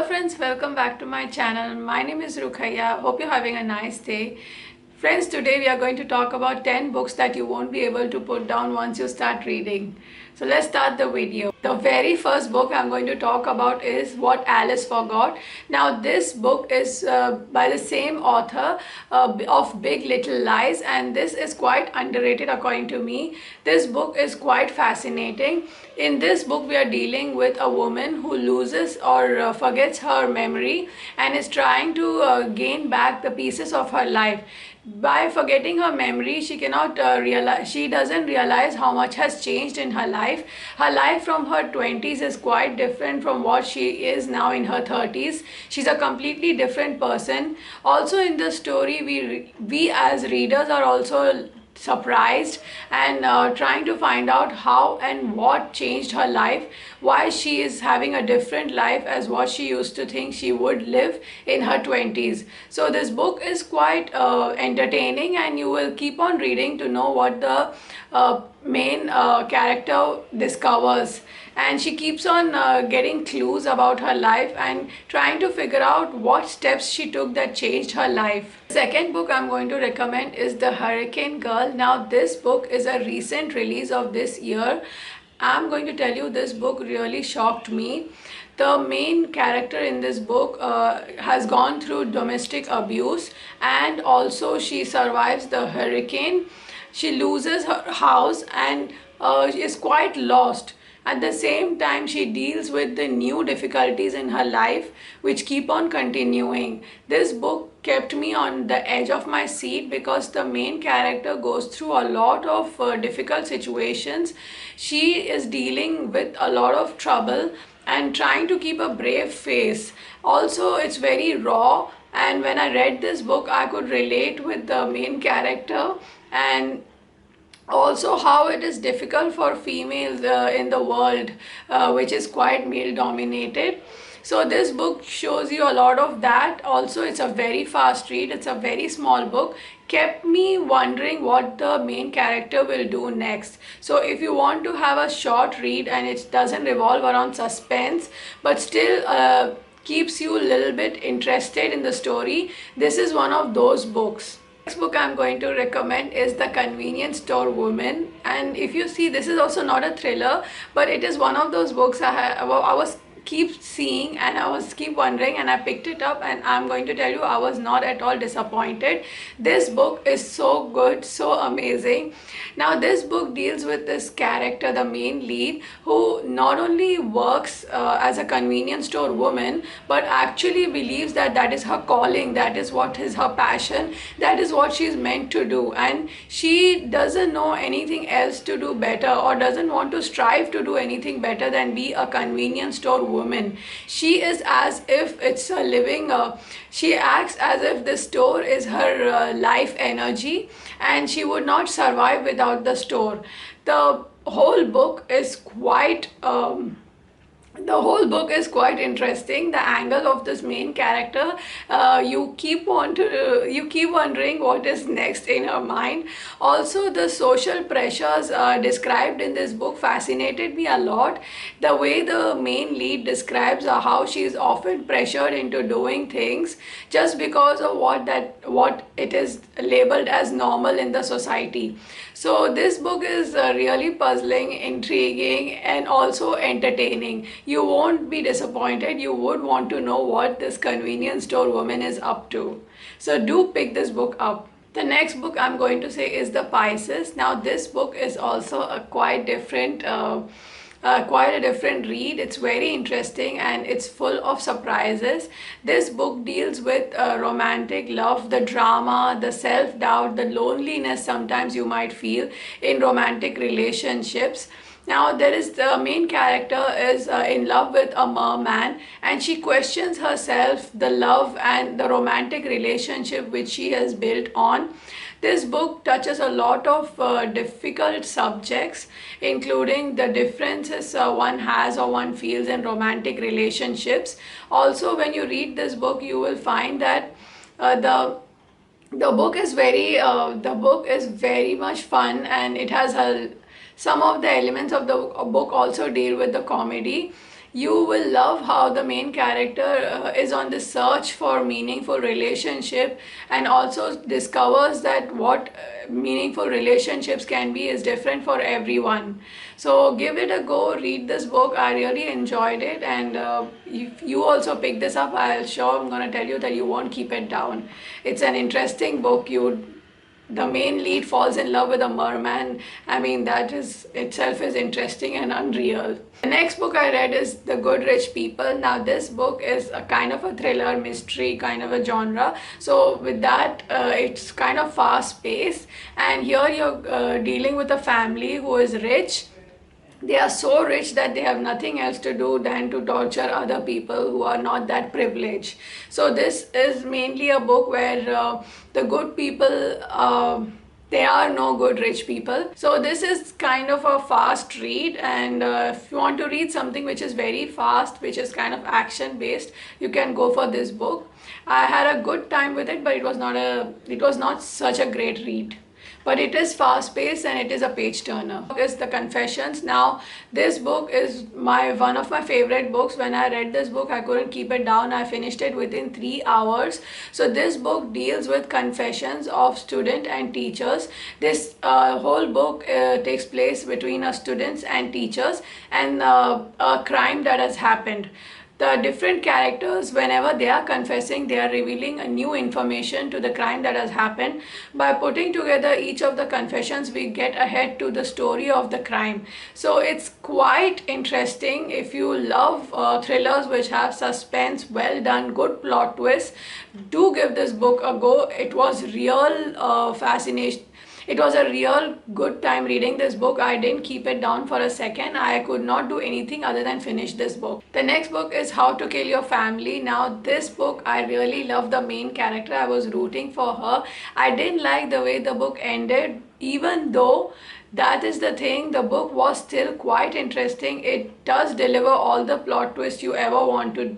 friends, welcome back to my channel. My name is Rukhaya. Hope you're having a nice day. Friends, today we are going to talk about 10 books that you won't be able to put down once you start reading. So let's start the video. The very first book I'm going to talk about is What Alice Forgot. Now this book is by the same author of Big Little Lies, and this is quite underrated according to me. This book is quite fascinating. In this book we are dealing with a woman who loses or forgets her memory and is trying to gain back the pieces of her life. By forgetting her memory, she cannot she doesn't realize how much has changed in her life. Her life from her 20s is quite different from what she is now in her 30s. She's a completely different person. Also in the story, we as readers are also surprised and trying to find out how and what changed her life, why she is having a different life as what she used to think she would live in her 20s. So this book is quite entertaining, and you will keep on reading to know what the main character discovers, and she keeps on getting clues about her life and trying to figure out what steps she took that changed her life. The second book I'm going to recommend is The Hurricane Girl. Now this book is a recent release of this year. I'm going to tell you, this book really shocked me. The main character in this book has gone through domestic abuse, and also she survives the hurricane. She loses her house and is quite lost. At the same time, she deals with the new difficulties in her life which keep on continuing. This book kept me on the edge of my seat because the main character goes through a lot of difficult situations. She is dealing with a lot of trouble and trying to keep a brave face. Also, it's very raw, and when I read this book, I could relate with the main character, and also how it is difficult for females in the world which is quite male dominated. So this book shows you a lot of that. Also, it's a very fast read. It's a very small book. Kept me wondering what the main character will do next. So if you want to have a short read and it doesn't revolve around suspense but still keeps you a little bit interested in the story, this is one of those books. Next book I'm going to recommend is The Convenience Store Woman, and if you see, this is also not a thriller, but it is one of those books I was keep seeing and I was keep wondering, and I picked it up, and I'm going to tell you I was not at all disappointed. This book is so good, so amazing. Now this book deals with this character, the main lead, who not only works as a convenience store woman but actually believes that that is her calling, that is what is her passion, that is what she is meant to do, and she doesn't know anything else to do better or doesn't want to strive to do anything better than be a convenience store woman. She is as if it's a living she acts as if the store is her life energy, and she would not survive without the store. The whole book is quite interesting. The angle of this main character, you keep wondering what is next in her mind. Also, the social pressures described in this book fascinated me a lot. The way the main lead describes how she is often pressured into doing things just because of what it is labeled as normal in the society. So this book is really puzzling, intriguing, and also entertaining. You won't be disappointed. You would want to know what this convenience store woman is up to. So do pick this book up. The next book I'm going to say is The Pisces. Now this book is also a quite a different read. It's very interesting and it's full of surprises. This book deals with romantic love, the drama, the self-doubt, the loneliness sometimes you might feel in romantic relationships. Now there is the main character is in love with a merman, and she questions herself, the love and the romantic relationship which she has built on. This book touches a lot of difficult subjects, including the differences one has or one feels in romantic relationships. Also, when you read this book, you will find that the book is very much fun, and it has some of the elements of the book also deal with the comedy. You will love how the main character is on the search for meaningful relationship, and also discovers that what meaningful relationships can be is different for everyone. So give it a go, read this book. I really enjoyed it, and if you also pick this up, I'm going to tell you that you won't keep it down. It's an interesting book. The main lead falls in love with a merman. I mean, that is itself is interesting and unreal. The next book I read is The Good Rich People. Now this book is a kind of a thriller mystery kind of a genre. So with that, it's kind of fast paced, and here you're dealing with a family who is rich. They are so rich that they have nothing else to do than to torture other people who are not that privileged. So this is mainly a book where the good people, there are no good rich people. So this is kind of a fast read, and if you want to read something which is very fast, which is kind of action based, you can go for this book. I had a good time with it, but it was not such a great read. But it is fast paced and it is a page turner. Is The Confessions. Now this book is one of my favorite books. When I read this book, I couldn't keep it down. I finished it within 3 hours. So this book deals with confessions of student and teachers. This whole book takes place between students and teachers, and a crime that has happened. The different characters, whenever they are confessing, they are revealing a new information to the crime that has happened. By putting together each of the confessions, we get ahead to the story of the crime. So it's quite interesting. If you love thrillers which have suspense, well done, good plot twists, do give this book a go. It was real fascination. It was a real good time reading this book. I didn't keep it down for a second. I could not do anything other than finish this book. The next book is How to Kill Your Family. Now this book, I really love the main character. I was rooting for her. I didn't like the way the book ended, even though that is the thing, the book was still quite interesting. It does deliver all the plot twists you ever want to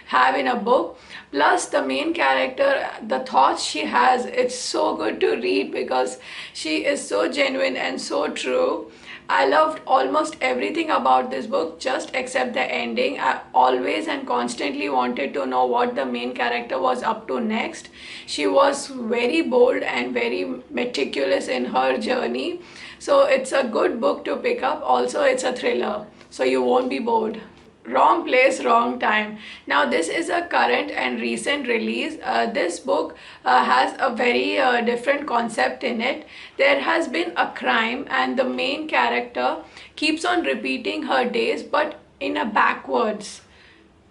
have in a book. Plus the main character, the thoughts she has, it's so good to read because she is so genuine and so true. I loved almost everything about this book just except the ending. I always and constantly wanted to know what the main character was up to next. She was very bold and very meticulous in her journey. So it's a good book to pick up. Also, it's a thriller, so you won't be bored. Wrong Place, Wrong Time. Now this is a current and recent release. This book has a very different concept in it. There has been a crime and the main character keeps on repeating her days but in a backwards.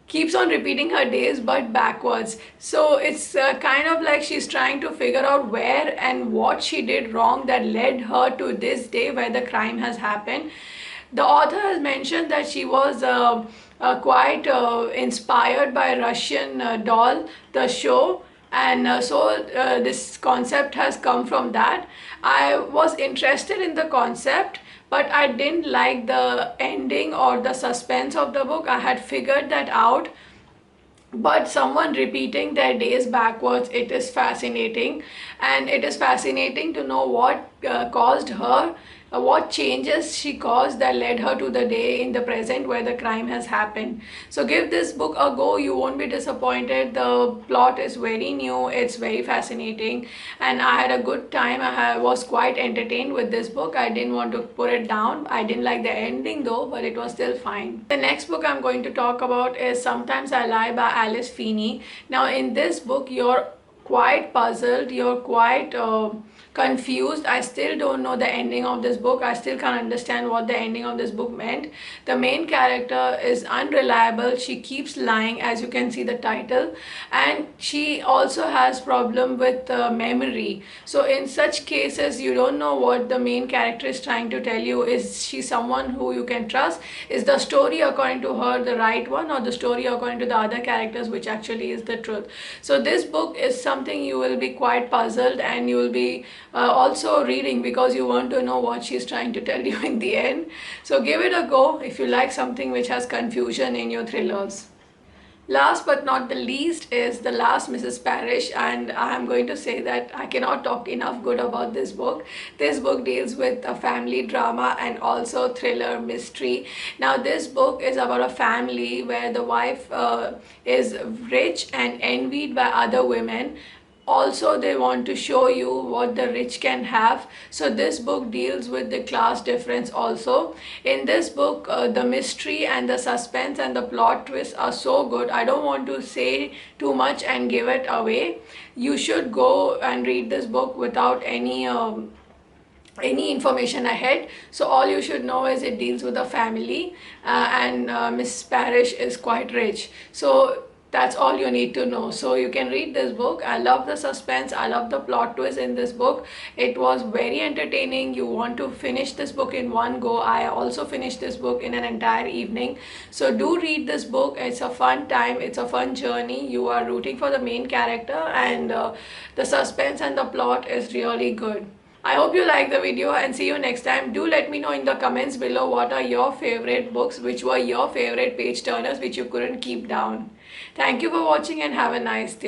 Keeps on repeating her days but backwards. So it's kind of like she's trying to figure out where and what she did wrong that led her to this day where the crime has happened. The author has mentioned that she was quite inspired by Russian Doll, the show, and this concept has come from that. I was interested in the concept, but I didn't like the ending or the suspense of the book. I had figured that out, but someone repeating their days backwards, it is fascinating, and it is fascinating to know what caused her, what changes she caused that led her to the day in the present where the crime has happened. So give this book a go, you won't be disappointed. The plot is very new, it's very fascinating, and I had a good time. I was quite entertained with this book. I didn't want to put it down. I didn't like the ending though, but it was still fine. The next book I'm going to talk about is Sometimes I Lie by Alice Feeney. Now in this book you're quite puzzled, you're quite confused. I still don't know the ending of this book. I still can't understand what the ending of this book meant. The main character is unreliable. She keeps lying, as you can see the title, and she also has problem with memory. So in such cases you don't know what the main character is trying to tell you. Is she someone who you can trust? Is the story according to her the right one, or the story according to the other characters which actually is the truth? So this book is something you will be quite puzzled, and you will be also reading because you want to know what she's trying to tell you in the end. So give it a go if you like something which has confusion in your thrillers. Last but not the least is The Last Mrs. Parish, and I am going to say that I cannot talk enough good about this book. This book deals with a family drama and also thriller mystery. Now this book is about a family where the wife is rich and envied by other women. Also they want to show you what the rich can have, so this book deals with the class difference also. In this book, the mystery and the suspense and the plot twists are so good. I don't want to say too much and give it away. You should go and read this book without any information ahead. So all you should know is it deals with a family, and Miss Parish is quite rich. So that's all you need to know. So you can read this book. I love the suspense, I love the plot twist in this book. It was very entertaining. You want to finish this book in one go. I also finished this book in an entire evening. So do read this book. It's a fun time, it's a fun journey. You are rooting for the main character, and the suspense and the plot is really good. I hope you like the video, and see you next time. Do let me know in the comments below what are your favorite books, which were your favorite page turners which you couldn't keep down. Thank you for watching and have a nice day.